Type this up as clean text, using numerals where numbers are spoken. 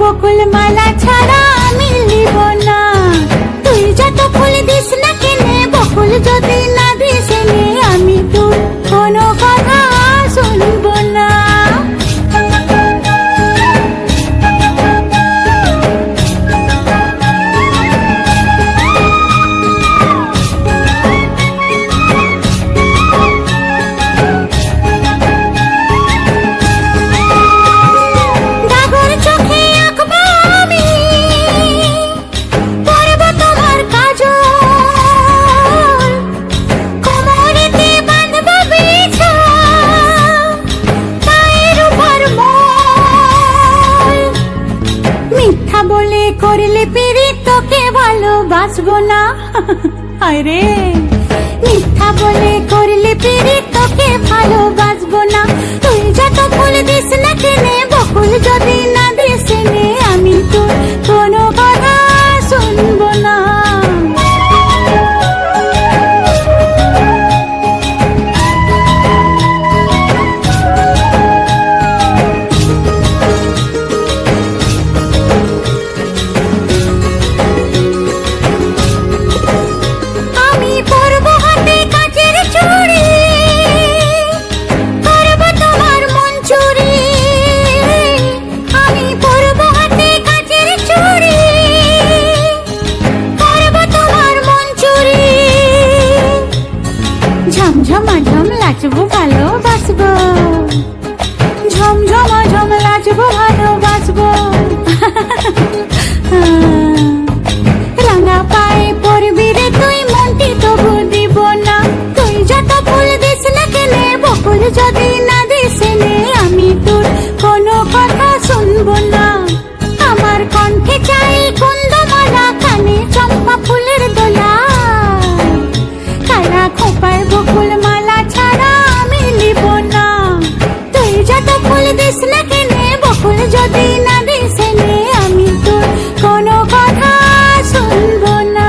বকুল মালা ছাড়া আমি লিব না। তুই যত ফুল দিস না কেনে, বকুল যদি না দিস এনে, আমি তোর কোনো কথা শুনবো না। করলে পিরি তোকে ভালোবাসবো না। আরে মিথ্যা বলে করলে পিরি তোকে ভালোবাসবো না। তুই যত ফুল দিস না কেনে, বকুল যদি না দিস এনে, আমি তোর কোনো কথা শুনবো না। ঝমঝমাঝম লাচবো ভালোবাসবো, ঝমঝমাঝম লাচবো ভালোবাসবো। রাঙা পায়ে পড়বি রে তুই, মনটি তবু দিব না। তুই যত ফুল দিস না কেনে, বকুল যদি না দিস এনে, আমি তোর কোনো কথা শুনবো না। আমার কণ্ঠে চাই কুন্দমালা, কানে চম্পা ফুলের দোলা, কালা খোপায় বকুল মালা ছাড়া আমি লিব না। তুই যত ফুল দিস না কেনে, বকুল যদি না দিস এনে, আমি তোর কোনো কথা শুনবো না।